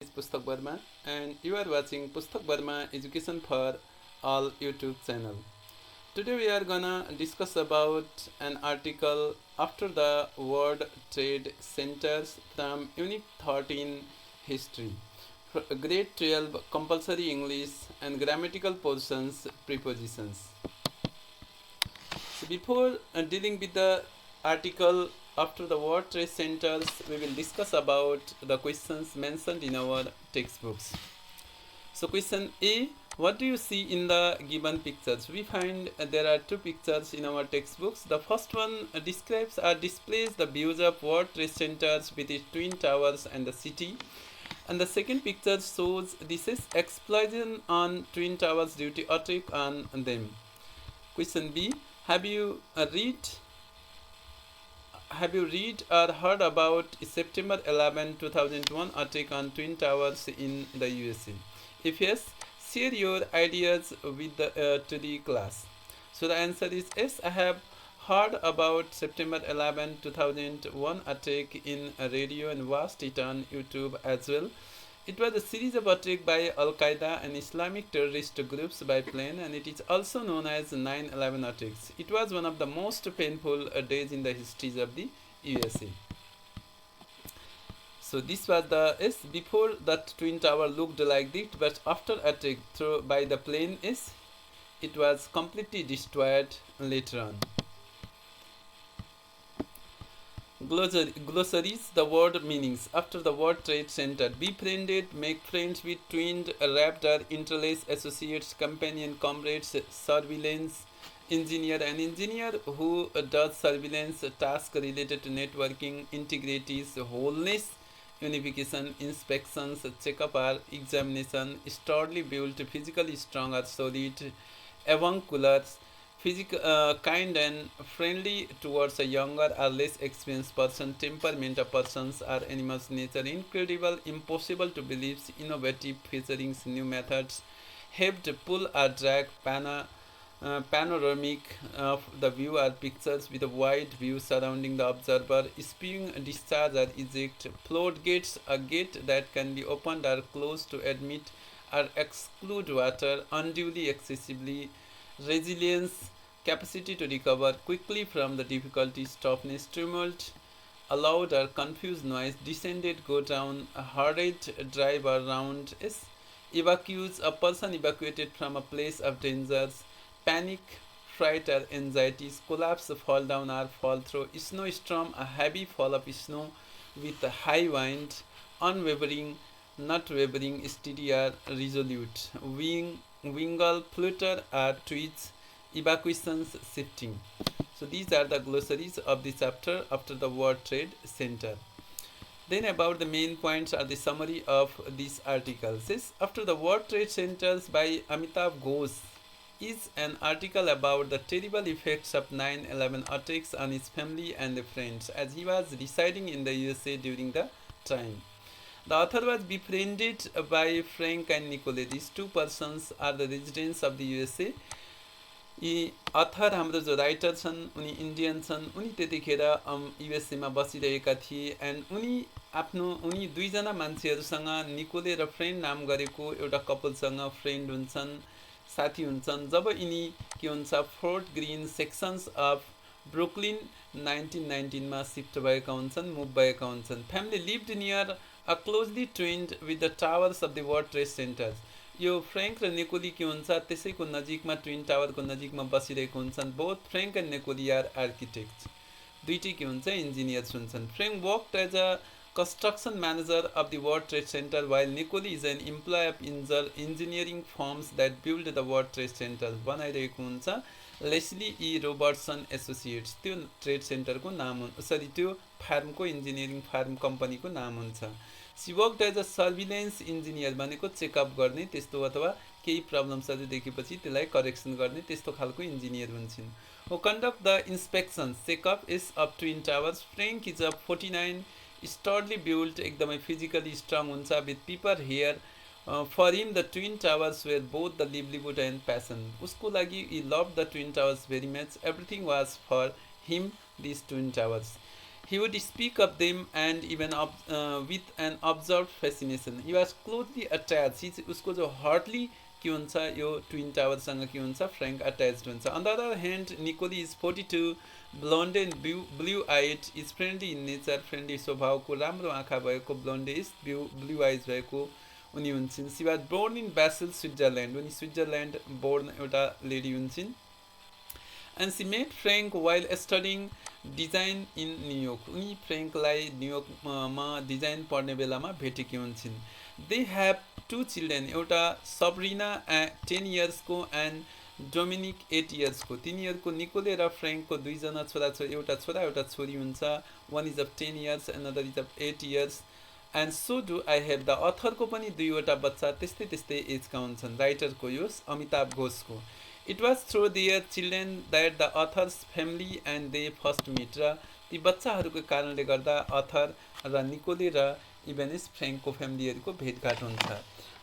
is Pustak Verma, and you are watching Pustak Verma Education for All YouTube channel. Today we are gonna discuss about an article after the World Trade Centers from Unit 13 History, Grade 12 Compulsory English and Grammatical Portions Prepositions. So before dealing with the article after the World Trade Centers, we will discuss about the questions mentioned in our textbooks. So question A, what do you see in the given pictures? We find there are two pictures in our textbooks. The first one describes or displays the views of World Trade Centers with its twin towers and the city. And the second picture shows this is explosion on twin towers due to attack on them. Question B, have you read or heard about September 11, 2001 attack on Twin Towers in the USA? If yes, share your ideas with to the class. So the answer is yes, I have heard about September 11, 2001 attack in radio and watched it on YouTube as well. It was a series of attacks by Al Qaeda and Islamic terrorist groups by plane, and it is also known as 9/11 attacks. It was one of the most painful days in the histories of the USA. So this was the before that twin tower looked like this, but after attack through by the plane it was completely destroyed later on. Glossaries, the word meanings. After the word trade center, befriended, make friends with, twinned, wrapped or interlaced associates, companion, comrades, surveillance, engineer, an engineer who does surveillance task related to networking, integrities, wholeness, unification, inspections, checkup or examination, sturdy built, physically strong or solid, avunculars, kind and friendly towards a younger or less experienced person, temperament of persons or animals, nature, incredible, impossible to believe, innovative, featuring new methods, helped pull or drag, panoramic of the view or pictures with a wide view surrounding the observer, spewing, discharge or eject, floodgates, a gate that can be opened or closed to admit or exclude water, unduly excessively, resilience, capacity to recover quickly from the difficulties, toughness, tumult, a loud or confused noise, descended, go down, a hurried drive around, evacuees, a person evacuated from a place of dangers, panic, fright or anxieties, collapse, fall down or fall through, snowstorm, a heavy fall of snow with a high wind, unwavering, not wavering, steady or resolute, wingle, flutter or twitch, evacuations, shifting. So these are the glossaries of the chapter after the World Trade Center. Then about the main points are the summary of these articles. After the World Trade Centers by Amitav Ghosh is an article about the terrible effects of 9/11 attacks on his family and friends as he was residing in the USA during the time. The author was befriended by Frank and Nicole. These two persons are the residents of the USA. यी author हाम्रो जो writer छन् उनी Indian छन्, उनी त्यतिखेर युएसएमा बसिरहेका थिए एन्ड उनी दुईजना मान्छेहरूसँग निकोले र फ्रेन्ड नाम गरेको एउटा कपलसँग फ्रेन्ड हुन्छन्, साथी हुन्छन्, जब यिनी के हुन्छ Fort Greene sections of Brooklyn 1919 मा शिफ्ट भएका हुन्छन्, मुभ भएका हुन्छन्. Family lived near a closely twined with the towers of the World Trade Centers. यो फ्रेङ्क र नेकोली के हुन्छ त्यसैको नजिकमा ट्विन टावरको नजिकमा बसिरहेको हुन्छन्. Both Frank and Nicole are architects, दुईटै के हुन्छ इन्जिनियर्स हुन्छन्. Frank worked as a construction manager of the World Trade Center while Nicole is an employee of engineering firms that build the World Trade Center. बनाइरहेको हुन्छ Leslie E Robertson associates, त्यो trade सेन्टरको नाम सरी त्यो फार्मको engineering firm कम्पनीको नाम हुन्छ. She worked as a surveillance engineer भनेको चेकअप गर्ने त्यस्तो अथवा केही प्रब्लम्सहरू देखेपछि त्यसलाई करेक्सन गर्ने त्यस्तो खालको इन्जिनियर हुन्छन्. हो conduct the inspection checkup is of twin towers. Frank is a 49 sturdily built, एकदमै फिजिकली स्ट्रङ हुन्छ. With pepper hair for him the twin towers were both the livelihood and passion. उसको लागि he love the twin towers very much. Everything was for him this twin towers. He would speak of them and even with an observed fascination. He was closely attached. उसको जो hardly के हुन्छ यो twin टावरसँग के हुन्छ frank अट्याच्ड हुन्छ. On the other hand, Nicole is 42, blonde and blue-eyed, is friendly in nature, friendly स्वभावको, राम्रो आँखा भएको, blonde is blue eyes भएको उनी हुन्छन्. She was born in Basel, Switzerland. उनी स्विट्जरल्यान्ड बोर्न एउटा लेडी हुन्छन्. And she met Frank while studying design in New York. उनी फ्रेङ्कलाई न्युयोर्कमा डिजाइन पढ्ने बेलामा भेटेकी हुन्छन्. They have 2 children. एउटा सब्रिना 10 years को and Dominic 8 years को. तिनीहरूको निकोले र फ्रेङ्कको दुईजना छोराछोरी, एउटा छोरा एउटा छोरी हुन्छ. One is of 10 years, another is of 8 years. And so do I have. The author को पनि दुईवटा बच्चा त्यस्तै त्यस्तै एजका हुन्छन्. राइटरको यो अमिताभ घोषको. It was through their children that the author's family and they first meet. र ती बच्चाहरूको कारणले गर्दा अथर र निकोले र इभेनिस फ्रेङ्कको फ्यामिलीहरूको भेटघाट हुन्छ.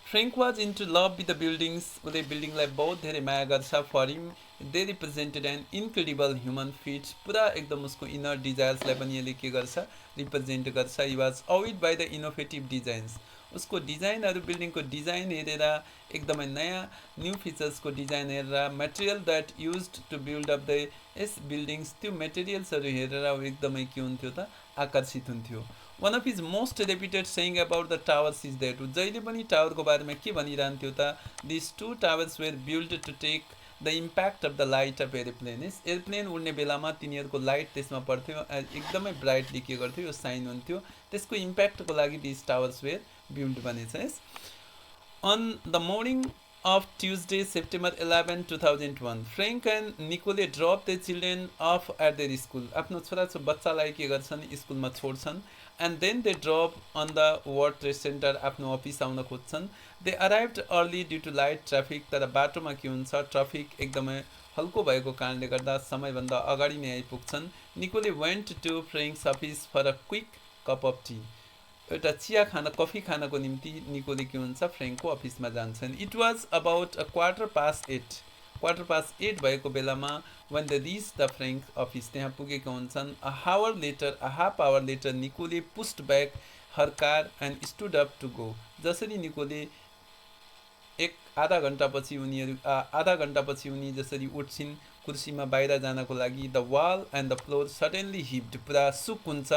Frank was into love with the buildings. उसले बिल्डिङलाई बहुत धेरै माया गर्छ. For him they represented an incredible human feat. पुरा एकदम उसको इनर डिजायर्सलाई पनि यसले के गर्छ, रिप्रेजेन्ट गर्छ. He was awed by the innovative designs. उसको डिजाइनहरू, बिल्डिङको डिजाइन हेरेर, एकदमै नयाँ न्यू फिचर्सको डिजाइन हेरेर, material that use to build up the यस बिल्डिङ्स, त्यो मेटेरियल्सहरू हेरेर ऊ एकदमै के हुन्थ्यो त, आकर्षित हुन्थ्यो. One of his most reputed saying about the towers is that. जहिले पनि टावरको बारेमा के भनिरहन्थ्यो त, this 2 towers were build to take the impact of the light of aeroplane. Aeroplane उड्ने बेलामा तिनीहरूको लाइट त्यसमा पर्थ्यो, एकदमै ब्राइटली के गर्थ्यो, यो साइन हुन्थ्यो. त्यसको इम्प्याक्टको लागि दिस टावर्स वेयर बिल्ड बनेछ. On the morning of Tuesday, September 11, 2001, Frank and Nicole drop their children off at their school. आफ्नो छोराछोरी बच्चालाई के गर्छन्, स्कुलमा छोड्छन्. And then they drop on the World Trade Center. आफ्नो अफिस आउन खोज्छन्. They arrived early due to light traffic. तर बाटोमा के हुन्छ, ट्राफिक एकदमै हल्को भएको कारणले गर्दा समयभन्दा अगाडि नै आइपुग्छन्. Nicole went to Frank's office for a quick cup of tea. एउटा चिया खान, कफी खानको निम्ति निकोले के हुन्छ, फ्रेङ्कको अफिसमा जान्छन्. इट वाज अबाउट 8:15 भएको बेलामा when they reached the Frank office, त्यहाँ पुगेका हुन्छन्. a half hour later निकोले pushed back her car and stood up to go. जसरी निकोले आधा घण्टापछि उनी जसरी उठ्छिन् कुर्सीमा बाहिर जानको लागि, the wall and the floor suddenly heaved. पुरा सुक हुन्छ,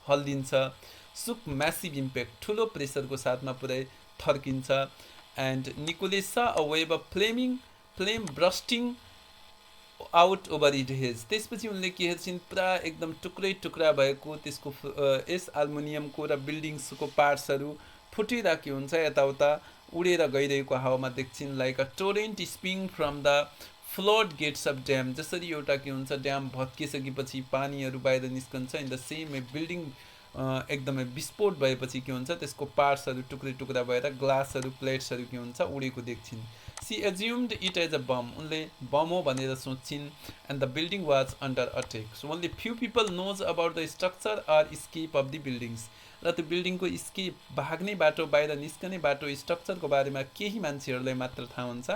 हल्लिन्छ. सुक म्यासिभ इम्प्याक्ट, ठुलो प्रेसरको साथमा पुरै थर्किन्छ. And Nicole saw a wave of flame bursting out over its edge. त्यसपछि उनले के हेर्छिन्, पुरा एकदम टुक्रै टुक्रा भएको त्यसको यस एल्युमिनियमको र बिल्डिङ्सको पार्ट्सहरू फुटेर के हुन्छ, यताउता उडेर गइरहेको हावामा देख्छिन्. Like a torrent spring from the flood gates of dam. जसरी एउटा के हुन्छ, ड्याम भत्किसकेपछि पानीहरू बाहिर निस्कन्छ. In the same a building एकदमै विस्फोट भएपछि के हुन्छ, त्यसको पार्ट्सहरू टुक्रा टुक्रा भएर ग्लासहरू, प्लेट्सहरू के हुन्छ, उडेको देख्छिन्. She assumed it as a bomb. उनले बम हो भनेर सोच्छिन्. And the building was under attack. So only few people knows about the structure or escape of the buildings. र त्यो बिल्डिङको स्केप, भाग्ने बाटो, बाहिर निस्कने बाटो, स्ट्रक्चरको बारेमा केही मान्छेहरूलाई मात्र थाहा हुन्छ.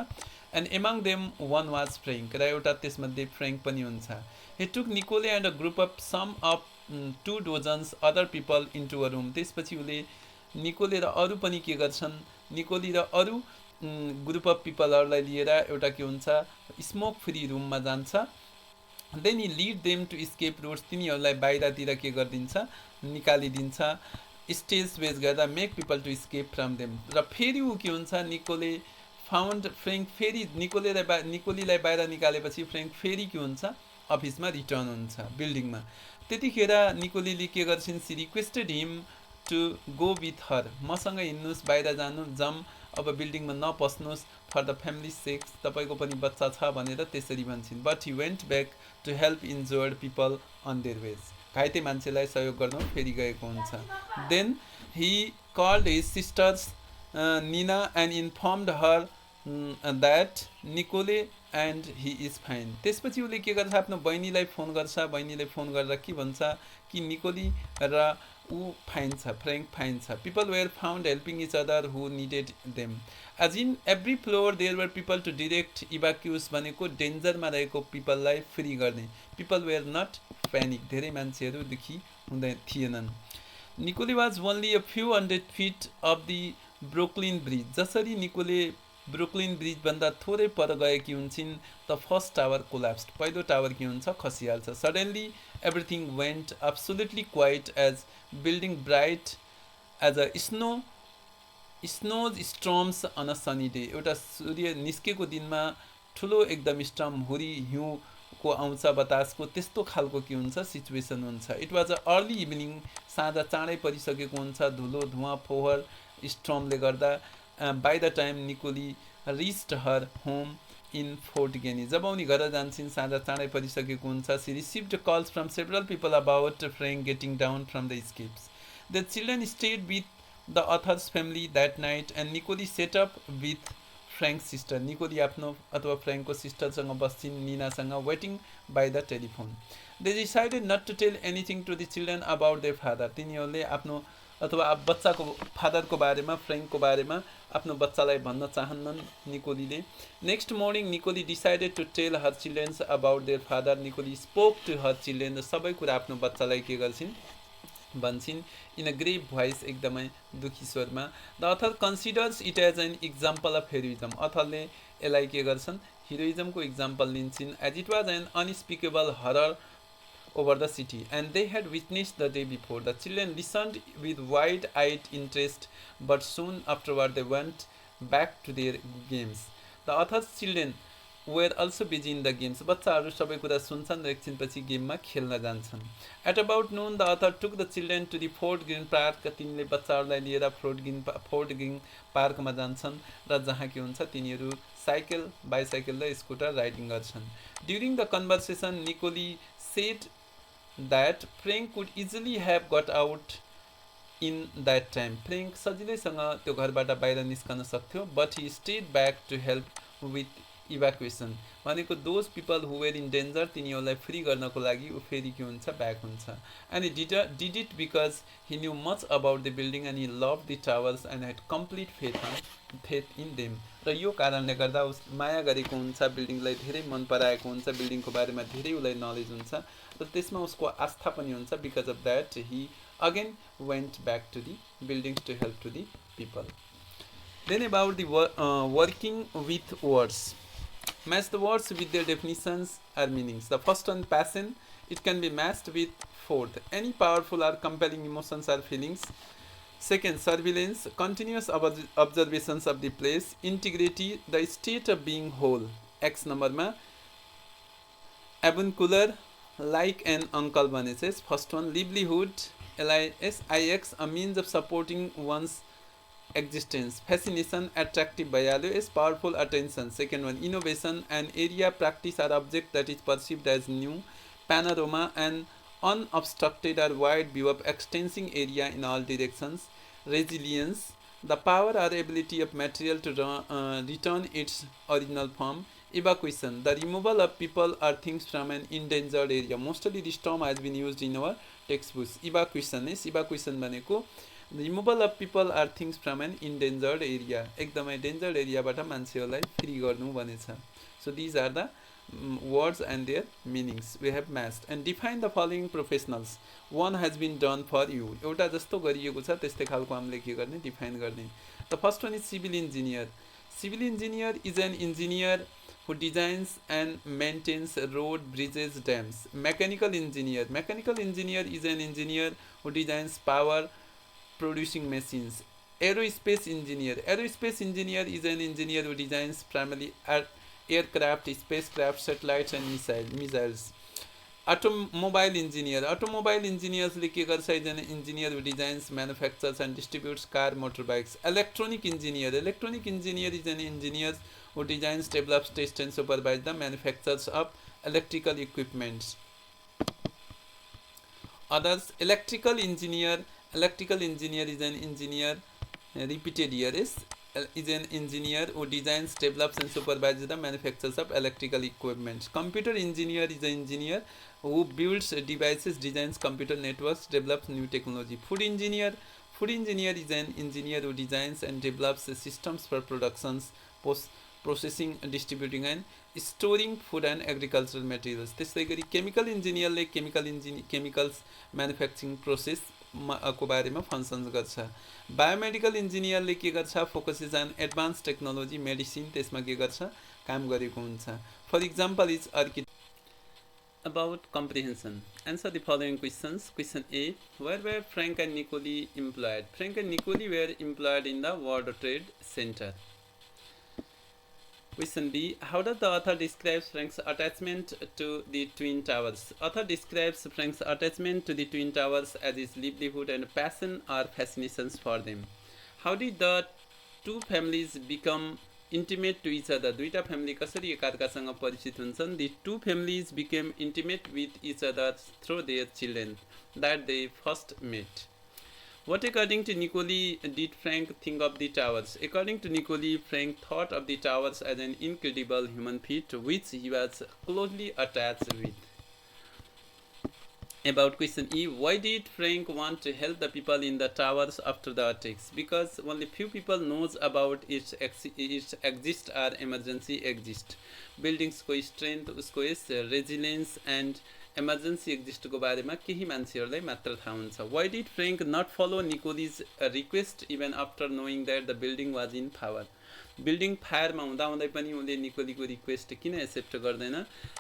And among them one was Frank. र एउटा त्यसमध्ये फ्रेङ्क पनि हुन्छ. He took Nicole and a group of some of 2 dozens other people into a room. त्यसपछि उसले निकोले र अरू पनि के गर्छन्, निकोली र अरू ग्रुप अफ पिपलहरूलाई लिएर एउटा के हुन्छ, स्मोक फ्री रुममा जान्छ. Then he led them to escape roads. तिनीहरूलाई बाहिरतिर के गरिदिन्छ, निकालिदिन्छ. स्टेज वेज गर्दा make people to escape from them. र फेरि ऊ के हुन्छ, निकोले फाउन्ड फ्रेङ्क. फेरि निकोलीलाई बाहिर निकालेपछि फ्रेङ्क फेरि के हुन्छ, अफिसमा रिटर्न हुन्छ, बिल्डिङमा. त्यतिखेर निकोलीले के गर्छिन्, she requested him to go with her. मसँग हिँड्नुहोस्, बाहिर जानु, जम अब बिल्डिङमा नपस्नुहोस्, फर द फ्यामिली सेक्स, तपाईँको पनि बच्चा छ भनेर त्यसरी भन्छन्. But he went back to help injured people on their ways. घाइते मान्छेलाई सहयोग गर्नु फेरि गएको हुन्छ. Then he called his sisters Nina and informed her that Nicole and he is fine. त्यसपछि उसले के गर्छ, आफ्नो बहिनीलाई फोन गर्छ. बहिनीलाई फोन गरेर के भन्छ कि निकोली र ऊ फाइन छ, फ्रेङ्क फाइन छ. People were found helping each other who needed them. As in every floor there were people to direct evacuees. भनेको डेन्जरमा रहेको पिपललाई फ्री गर्ने. People were not panic. धेरै मान्छेहरूदेखि हुँदै थिएनन्। Nicole was only a few hundred feet of the Brooklyn bridge. जसरी निकोले ब्रुकलिन ब्रिजभन्दा थोरै पर गएकी हुन्छन्, द फर्स्ट टावर कोल्याप्स्ड, पहिलो टावर के हुन्छ, खसिहाल्छ। Suddenly everything went absolutely quiet as building bright as a snows storms on a sunny day. एउटा सूर्य निस्केको दिनमा ठुलो एकदम स्टर्म, हुरी हिउँको आउँछ बतासको, त्यस्तो खालको के हुन्छ, सिचुएसन हुन्छ। It was a early evening, साँझ चाँडै परिसकेको हुन्छ, धुलो धुवा फोहर स्ट्रमले गर्दा। By the time Nicole reached her home in fort Gainey, जब उनी घर जान्छन् साँझ चाँडै परिसकेको हुन्छ। She received calls from several people about Frank getting down from the escapes. The children stayed with the author's family that night and Nicole set up with Frank's sister. Nicole आफ्नो अथवा फ्रेङ्कको सिस्टरसँग बस्छिन्, निनासँग, waiting by the telephone. They decided not to tell anything to the children about their father. तिनीहरूले आफ्नो अथवा बच्चाको फादरको बारेमा, फ्रेङ्कको बारेमा आफ्नो बच्चालाई भन्न चाहन्नन् निकोलीले। Next morning Nicole decided to tell her childrens about their father. Nicole spoke to her children, सबै कुरा आफ्नो बच्चालाई के गर्छिन्, भन्छन्, इन अ ग्रेभ भोइस, एकदमै दुखी स्वरमा। The author considers it as an example of heroism. अथरले यसलाई के गर्छन्, हिरोइजमको इक्जाम्पल लिन्छन्। As it was an unspeakable horror over the city and they had witnessed the day before. The children listened with wide-eyed interest, but soon afterward they went back to their games. The author's children were also busy in the games. बच्चाहरू सबै कुरा सुन्छन् र एकछिनपछि गेममा खेल्न जान्छन्। At about noon, the author took the children to the Fort Greene Park. तिनले बच्चाहरूलाई लिएर फोर्ट ग्रिन पार्कमा जान्छन् र जहाँ के हुन्छ, तिनीहरू साइकल, बाइसाइकल र स्कुटर राइडिङ गर्छन्। During the conversation, Nicole said that Frank could easily have got out in that time. Frank सजिलैसँग त्यो घरबाट बाहिर निस्कन सक्थ्यो, but he stayed back to help with evacuation. भनेको those people who were in danger, तिनीहरूलाई free गर्नको लागि ऊ फेरि के हुन्छ, ब्याक हुन्छ। And he did it because he knew much about the building and he loved the towers and had complete faith in them. र यो कारणले गर्दा उस माया गरेको हुन्छ, बिल्डिङलाई धेरै मन पराएको हुन्छ, बिल्डिङको बारेमा धेरै उसलाई नलेज हुन्छ र त्यसमा उसको आस्था पनि हुन्छ। Because of that he again went back to the buildings to help to the people. Then about the working with words. Match the words with their definitions or meanings. The first one, passion. It can be matched with fourth, any powerful or compelling emotions or feelings. Second, surveillance, continuous observations of the place. Integrity, the state of being whole. X number ma avuncular, like an uncle भनेपछि first one. Livelihood, LISIX, a means of supporting one's existence. Fascination, attractive भइहाल्यो, is powerful attention. Second one, innovation, an area, practice or object that is perceived as new. Panorama, an unobstructed or wide view of extending area in all directions. Resilience, the power or ability of material to return its original form. Evacuation, the removal of people or things from an endangered area. Mostly this term has been used in our textbooks. Evacuation भनेको removal of people or things from an endangered area, एकदमै endangered एरियाबाट मान्छेहरूलाई free गर्नु भनेछ। So these are the words and their meanings we have matched. And define the following professionals, one has been done for you, एउटा जस्तो गरिएको छ त्यस्तै खालको हामीले के गर्ने, डिफाइन गर्ने। The first one is civil engineer. Civil engineer is an engineer who designs and maintains road, bridges, dams. Mechanical engineer. Mechanical engineer is an engineer who designs power producing machines. Aerospace engineer. Aerospace engineer is an engineer who designs primarily aircraft, spacecraft, satellites and missiles. Automobile engineer. Automobile engineers के गर्छ, is an engineer who designs, manufactures and distributes car, motorbikes. Electronic engineer. Electronic engineer is an engineer who designs, develops, tests and supervises the manufacturers of electrical equipments. Others, electrical engineer. Electrical engineer is an engineer, repeated here is an engineer who designs, develops and supervises the manufacturers of electrical equipment. Computer engineer is an engineer who builds devices, designs computer networks, develops new technology. Food engineer is an engineer who designs and develops systems for productions, processing, distributing and storing food and agricultural materials. त्यस्तै गरी chemical इन्जिनियरले chemicals manufacturing process को बारेमा functions गर्छ। Biomedical इन्जिनियरले के गर्छ, focuses on advance technology, medicine त्यसमा के गर्छ, काम गरेको हुन्छ। For example is About comprehension. Answer the following questions. Question A. Where were Frank and Nicoli employed? Frank and Nicoli were employed in the World Trade Center. Question B. How does the author describe Frank's attachment to the Twin Towers? Author describes Frank's attachment to the Twin Towers as his livelihood and passion or fascinations for them. How did the two families become intimate to each other? दुईटा family कसरी एकाअर्कासँग परिचित हुन्छन्? The two families became intimate with each other through their children that they first met. What according to Nicoli did Frank think of the towers? According to Nicoli, Frank thought of the towers as an incredible human feat which he was closely attached with. About question E, why did Frank want to help the people in the towers after the attacks? Because only few people knows about its exist or emergency exist. Buildings को strength, उसको resilience and emergency exist को बारेमा केही मान्छेहरूलाई मात्र थाहा हुन्छ. Why did Frank not follow Nicoli's request even after knowing that the building was in fire? Building फायरमा हुँदा पनि उनले निकोलीको रिक्वेस्ट किन एक्सेप्ट गर्दैन?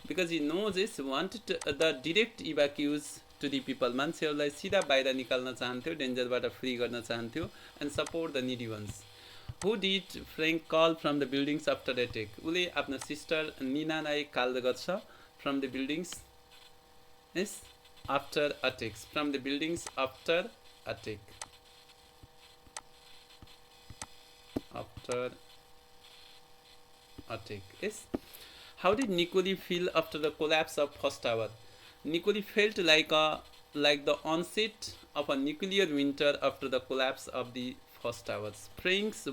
Because he knows is wanted the direct evacuees to the people. मान्छेहरूलाई सिधा बाहिर निकाल्न चाहन्थ्यो, डेन्जरबाट फ्री गर्न चाहन्थ्यो and support the needy ones. Who did Frank call from the buildings after attack? उसले आफ्नो सिस्टर निनालाई कल गर्छ फ्रम द बिल्डिङ्स यस after attacks, from the buildings after attack, after attack. Yes. How did Nicoli feel after the collapse of first tower? Nicoli felt like the onset of a nuclear winter after the collapse of the first towers.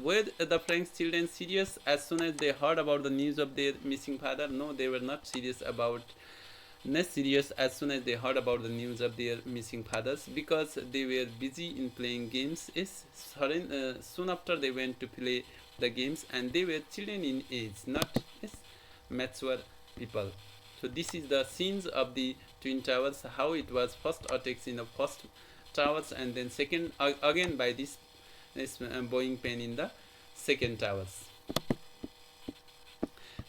Were the Frank's children serious as soon as they heard about the news of their missing father? No, they were not serious as soon as they heard about the news of their missing fathers because they were busy in playing games. Yes. Soon after they went to play the games and they were children in age, not mature people. So this is the scenes of the Twin Towers, how it was first attacks in the first towers and then second again by this Boeing plane in the second towers.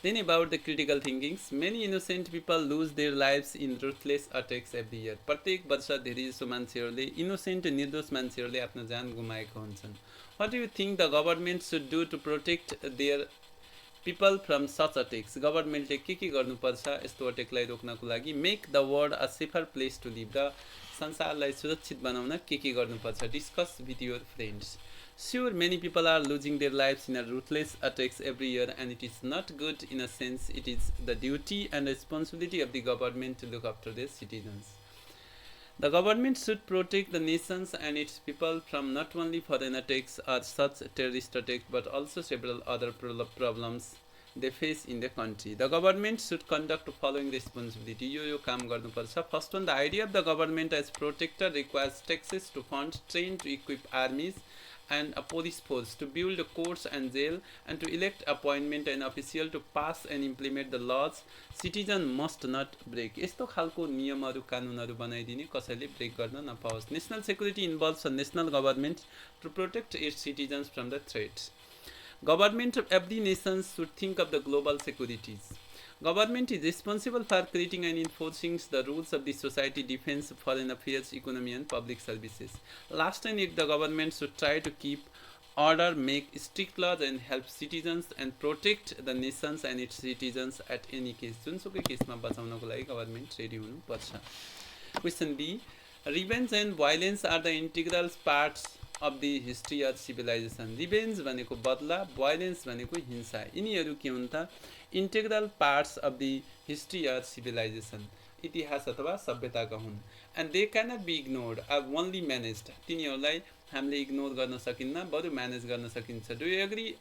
Then about the critical thinkings, many innocent people lose their lives in ruthless attacks every year. प्रत्येक वर्ष धेरै जसो मान्छेहरूले innocent निर्दोष मान्छेहरूले आफ्नो जान गुमाएका हुन्छन्. What do you think the government should do to protect their people from such attacks? गभर्नमेन्टले के गर्नुपर्छ यस्तो अट्याकलाई रोक्नको लागि? Make the world a safer place to live. The संसारलाई सुरक्षित बनाउन के गर्नुपर्छ? Discuss with your friends. Sure, many people are losing their lives in a ruthless attacks every year and it is not good in a sense. It is the duty and responsibility of the government to look after their citizens. The government should protect the nations and its people from not only foreign attacks or such terrorist attacks but also several other problems they face in the country. The government should conduct the following responsibility. यो काम गर्नुपर्छ. First one, the idea of the government as protector requires taxes to fund, train to equip armies and a police force, to build courts and jail, and to elect, appointment an official to pass and implement the laws. Citizen must not break. यस्तो खालको नियमहरू कानुनहरू बनाइदिने कसैले brake गर्न नपाओस्. National security involves a national government to protect its citizens from the threats. Government of every nation should think of the global securities. Government is responsible for creating and enforcing the rules of the society, defense, foreign affairs, economy and public services. Last and yet the government should try to keep order, make strict laws and help citizens and protect the nations and its citizens at any case. जुनसुकै केसमा बचाउनको लागि government ready हुनुपर्छ. Question B. Revenge and violence are the integral parts of the history of civilization. Revenge भनेको बदला, violence भनेको हिंसा. यिनीहरू के हुन् त? Integral parts of the history of civilization. इतिहास अथवा सभ्यताका हुन्. And they cannot be ignored or only managed. तिनीहरूलाई हामीले इग्नोर गर्न सकिन्न, बरु म्यानेज गर्न सकिन्छ. Do you agree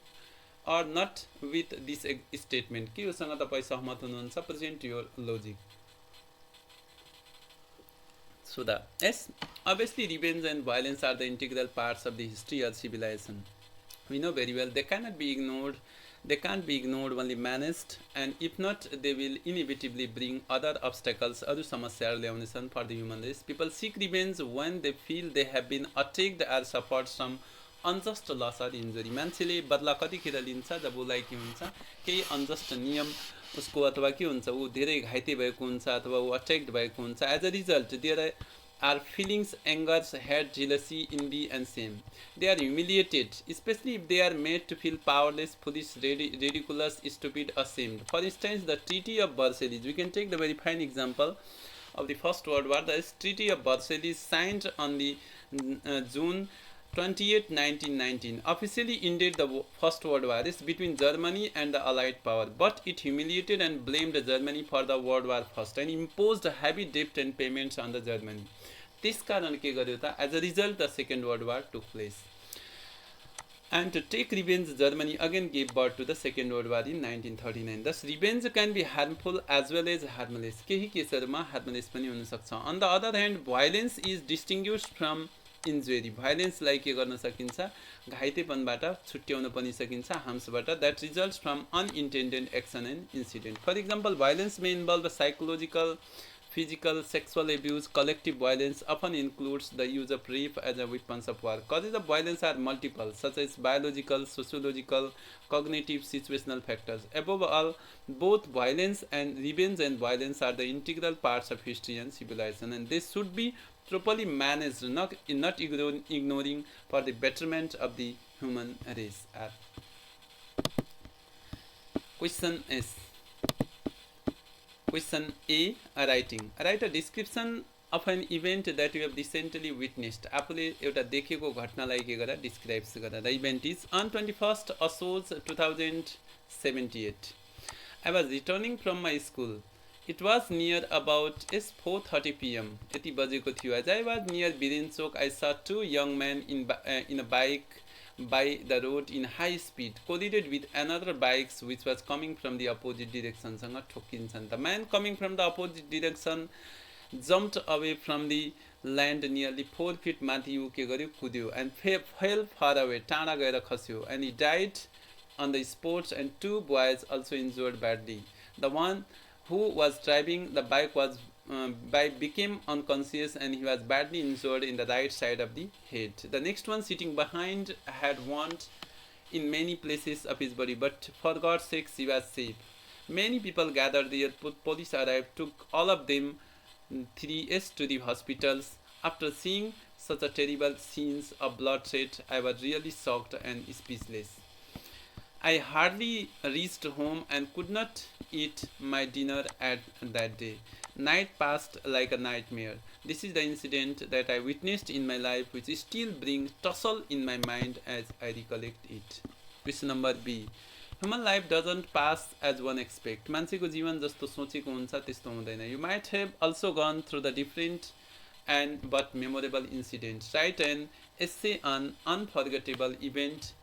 or not with this statement? के योसँग तपाईँ सहमत हुनुहुन्छ? Present your logic. So yes, obviously revenge and violence are the integral parts of the history of civilization. We know very well they cannot be ignored They can't be ignored, only managed, and if not, they will inevitably bring other obstacles, other samasyaहरू ल्याउनेछन् for the human race. People seek revenge when they feel they have been attacked or suffered some unjust loss or injury. मान्छेले बदला कतिखेर लिन्छ जब उसलाई के हुन्छ केही unjust नियम उसको अथवा के हुन्छ ऊ धेरै घाइते भएको हुन्छ अथवा ऊ अट्याक्ड भएको हुन्छ. As a result there are feelings, angers, hate, jealousy, envy, and shame. They are humiliated, especially if they are made to feel powerless, foolish, ridiculous, stupid, ashamed. For instance, the Treaty of Versailles. We can take the very fine example of the First World War. The Treaty of Versailles, signed on the June 28, 1919, officially ended the First World War between Germany and the Allied power, but it humiliated and blamed Germany for the World War First and imposed heavy debt and payments on the Germany. त्यस कारण के गर्यो त as a result the second world war took place. And to take revenge, Germany again gave birth to the Second World War in 1939. Thus, revenge can be harmful as well as harmless. केही केसहरूमा harmless पनि हुन सक्छ. On the other hand, violence is distinguished from injury. Violence लाई के गर्न सकिन्छ घाइतेपनबाट छुट्याउन पनि सकिन्छ harmsबाट that results from unintended action and incident. For example, violence may involve psychological, physical, sexual abuse. Collective violence often includes the use of rape as a weapons of war. Causes of violence are multiple, such as biological, sociological, cognitive, situational factors. Above all, both violence and revenge and violence are the integral parts of history and civilization, and they should be properly managed, not ignoring for the betterment of the human race. Question is. Question A. Writing. Write a description of an event that you have recently witnessed. आफूले एउटा देखेको घटनालाई के गर describes गर. The event is on 21st Ashoz 2078. I was returning from my school. It was near about 4:30 p.m. यति बजेको थियो. As I was near Biren Chowk, I saw two young men in a bike by the road in high speed, collided with another bike which was coming from the opposite direction. The man coming from the opposite direction jumped away from the land nearly 4 feet माथि उ के गर्यो कुद्यो and fell far away, टाढा गएर खस्यो, and he died on the spot, and two boys also injured badly. The one who was driving the bike became unconscious, and he was badly injured in the right side of the head. The next one sitting behind had wounds in many places of his body, but for God's sake he was safe. Many people gathered there. Police arrived, took all of them 3s to the hospitals. After seeing such a terrible scenes of bloodshed, I was really shocked and speechless. I hardly reached home and could not eat my dinner at that day. Night passed like a nightmare. This is the incident that I witnessed in my life, which still brings tussle in my mind as I recollect it. Question number B. Human life doesn't pass as one expects. मान्छेको जीवन जस्तो सोचेको हुन्छ त्यस्तो हुँदैन. You might have also gone through the different and but memorable incidents. Write an essay on unforgettable event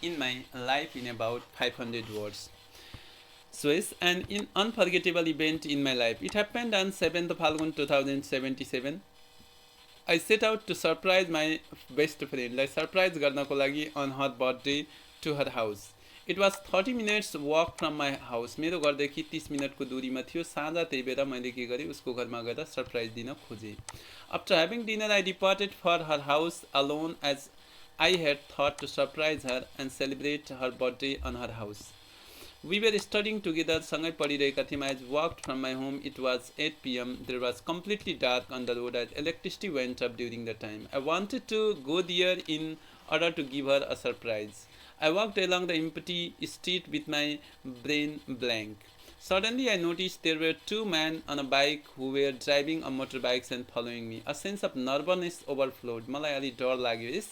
in my life in about 500 words. Swiss, and an unforgettable event in my life. It happened on 7th Falgun 2077. I set out to surprise my best friend. Like surprise गर्नको लागि on her birthday to her house. It was 30 minutes walk from my house. मेरो घरदेखि 30 मिनटको दूरीमा थियो. साँझ त्यही बेला मैले के गरेँ उसको घरमा गएर सरप्राइज दिन खोजेँ. After having dinner, I departed for her house alone as I had thought to surprise her and celebrate her birthday on her house. We were studying together. सँगै पढिरहेका थियौँ. I walked from my home. It was 8 p.m. There was completely dark on the road as electricity went up during the time. I wanted to go there in order to give her a surprise. I walked along the empty street with my brain blank. Suddenly I noticed there were two men on a bike who were driving on motorbikes and following me. A sense of nervousness overflowed. मलाई अलि डर लाग्यो.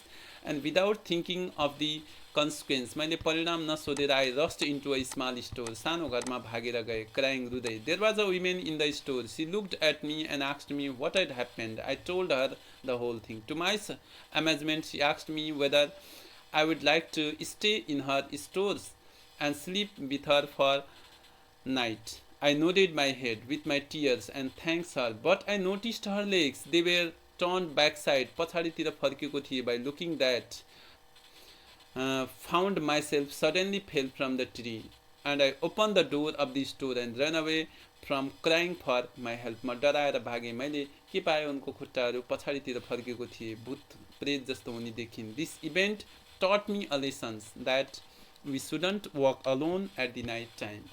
And without thinking of the consequence, मैले परिणाम नसोधेर I rushed into a small store. सानो घरमा भागेर गए, crying रुँदै. There was a woman in the store. She looked at me and asked me what had happened. I told her the whole thing. To my amazement, she asked me whether I would like to stay in her stores and sleep with her for night. I nodded my head with my tears and thanked her, but I noticed her legs. They were turned backside. पछाडितिर फर्केको थिए. By looking that found myself suddenly fell from the tree, and I opened the door of the store and ran away from crying for my help. म डराएर भागेँ. मैले के पाएँ, उनको खुट्टाहरू पछाडितिर फर्केको थिए, भूत प्रेत जस्तो हुने देखिन्. This event taught me a lesson that we shouldn't walk alone at the night time.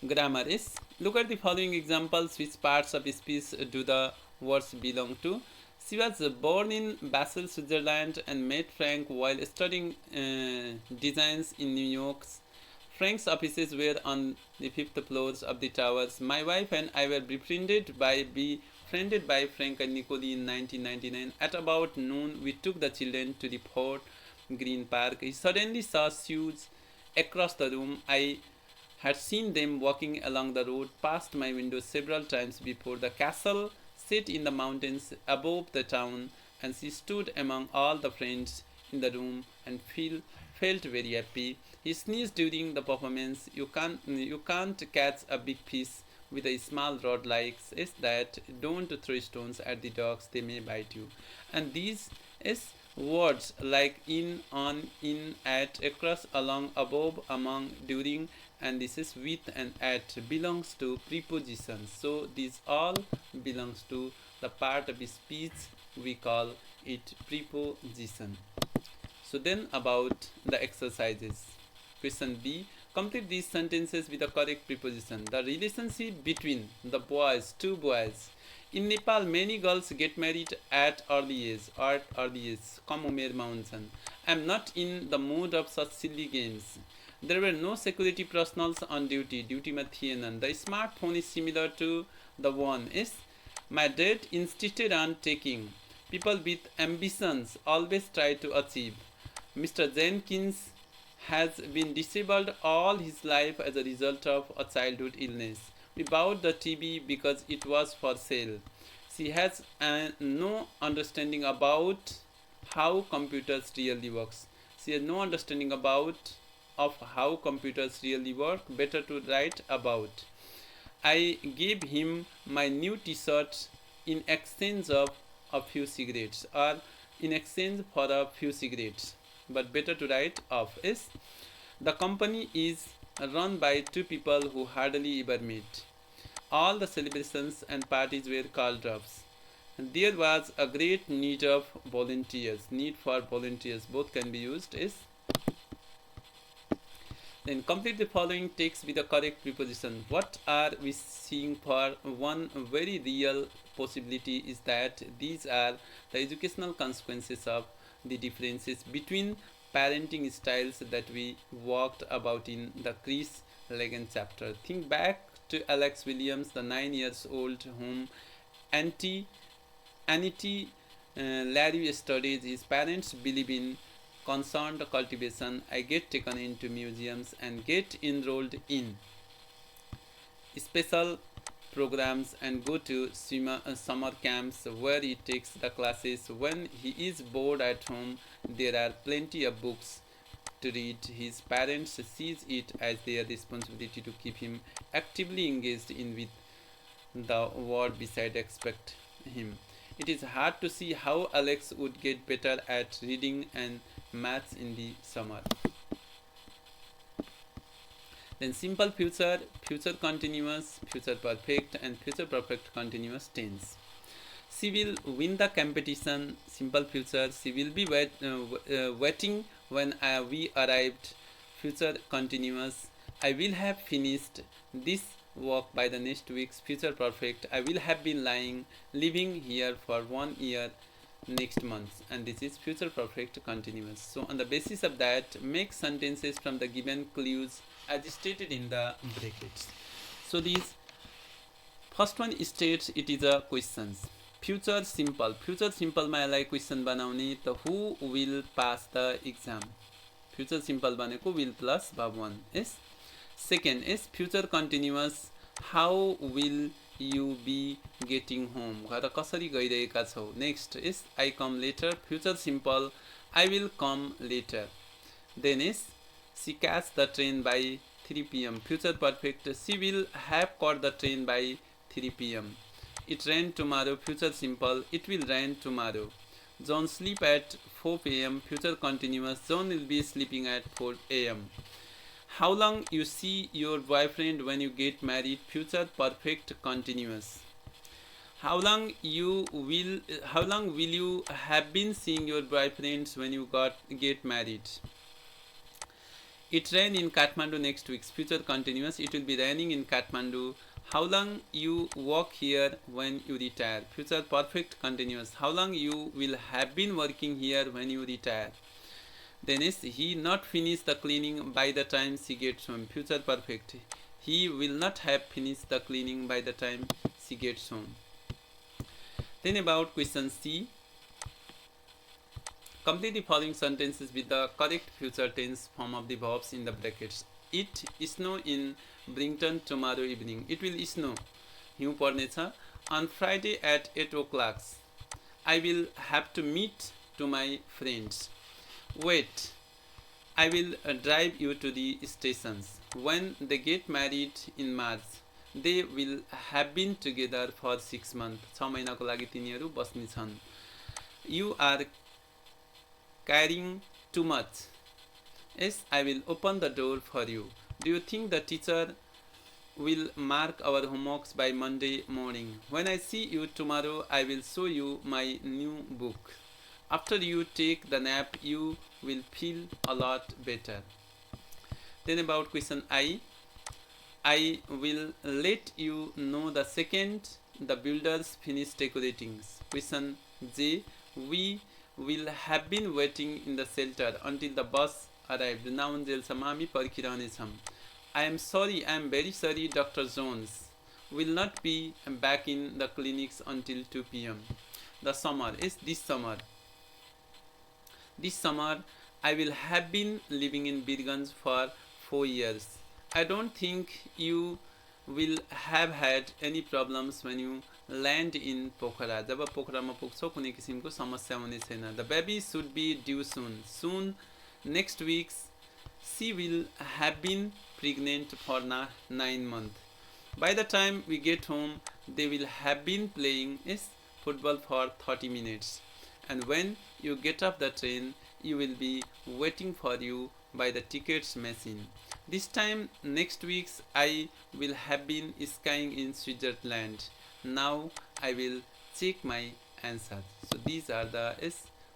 Grammar is, look at the following examples. Which parts of speech do the words belong to? She was born in Basel, Switzerland, and met Frank while studying designs in New York. Frank's offices were on the fifth floors of the towers. My wife and I were befriended by Frank and Nicole in 1999. At about noon, we took the children to the Fort Green Park. He suddenly saw shoes across the room. I had seen them walking along the road past my window several times before. The castle set in the mountains above the town, and she stood among all the friends in the room and felt very happy. He sneezed during the performance. You can't catch a big fish with a small rod like that. Don't throw stones at the dogs, they may bite you. And these is words like in, on, in, at, across, along, above, among, during, and this is with and at belongs to prepositions. So these all belongs to the part of speech we call it preposition. So then about the exercises. Question B. Complete these sentences with the correct preposition. The relationship between the boys, two boys. In Nepal, many girls get married at early age. कम उमेरमा हुन्छन्. I am not in the mood of such silly games. There were no security personnel on duty. ड्युटीमा थिएनन्. The smartphone is similar to the one is. My dad insisted on taking. People with ambitions always try to achieve. Mr. Jenkins has been disabled all his life as a result of a childhood illness. We bought the TV because it was for sale. She has no understanding about how computers really works. She has no understanding of how computers really work. Better to write about. I gave him my new T-shirt in exchange of a few cigarettes, or in exchange for a few cigarettes. But better to write of is. The company is run by two people who hardly ever meet. All the celebrations and parties were called offs. There was a great need of volunteers. Need for volunteers, both can be used is. Then complete the following text with the correct preposition. What are we seeing for? One very real possibility is that these are the educational consequences of the differences between parenting styles that we walked about in the Chris Legan chapter. Think back to Alex Williams, the 9 years old whom Annie Larry studies. His parents believe in concerned cultivation. I get taken into museums and get enrolled in special programs and go to summer camps where he takes the classes. When he is bored at home, there are plenty of books to read. His parents sees it as their responsibility to keep him actively engaged in with the word beside expect him. It is hard to see how Alex would get better at reading and maths in the summer. Then simple future, future continuous, future perfect, and future perfect continuous tense. She will win the competition. Simple future. She will be waiting when we arrived. Future continuous. I will have finished this work by the next week's. Future perfect. I will have been living here for 1 year next month, and this is future perfect continuous. So on the basis of that, make sentences from the given clues as stated in the brackets. So these first one states it is a questions. Future simple मा यसलाई question बनाउने त who will pass the exam. Future simple भनेको will plus verb 1 is. Second is future continuous. How will you be getting home? घर कसरी गइरहेका छौ. Next is I come later. Future simple. I will come later. Then is she catch the train by 3 p.m. Future perfect. She will have caught the train by 3 p.m. it rain tomorrow, future simple, it will rain tomorrow. John sleep at 4 p.m., future continuous, John will be sleeping at 4 a.m. How long you see your boyfriend when you get married, future perfect continuous. How long will you have been seeing your boyfriends when you get married? It rain in Kathmandu next week, future continuous, it will be raining in Kathmandu. How long you work here when you retire, future perfect continuous. How long you will have been working here when you retire? Then is he not finish the cleaning by the time she gets home, future perfect. He will not have finished the cleaning by the time she gets home. Then about question C. Complete the following sentences with the correct future tense form of the verbs in the brackets. It snow in Brington tomorrow evening. It will snow. हिउँ पर्नेछ. On Friday at 8 o'clock. I will have to meet to my friends. Wait. I will drive you to the stations. When they get married in March, they will have been together for 6 months. 6 महिनाको लागि तिनीहरू बस्ने छन्. You are carrying too much. Yes, I will open the door for you. Do you think the teacher will mark our homeworks by Monday morning? When I see you tomorrow, I will show you my new book. After you take the nap, you will feel a lot better. Then about question I will let you know the second the builders finish decorating. Question J. We will have been waiting in the shelter until the bus arrived. नाउन्जेलसम्म हामी पर्खिरहनेछौँ. I am very sorry, Dr. Jones will not be back in the clinics until 2 p.m. The summer is this summer. This summer, I will have been living in Birganj for 4 years. I don't think you will have had any problems when you land in Pokhara. जब पोखरामा पुग्छौ कुनै किसिमको समस्या हुने छैन. The baby should be due soon. Soon, next week, she will have been pregnant for 9 months. By the time we get home, they will have been playing football for 30 minutes. And when you get off the train, you will be waiting for you by the tickets machine. This time next week, I will have been skiing in Switzerland. Now I will check my answer. So these are the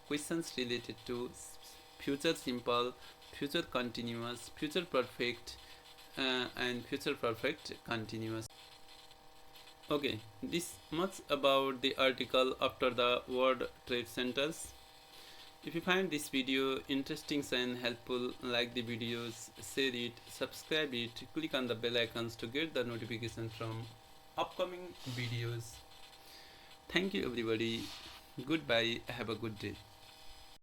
questions related to future simple, future continuous, future perfect, and future perfect continuous. Okay, this much about the article after the word trade centers. If you find this video interesting and helpful, like the videos, share it, subscribe it, click on the bell icons to get the notification from upcoming videos. Thank you everybody. Goodbye. Have a good day.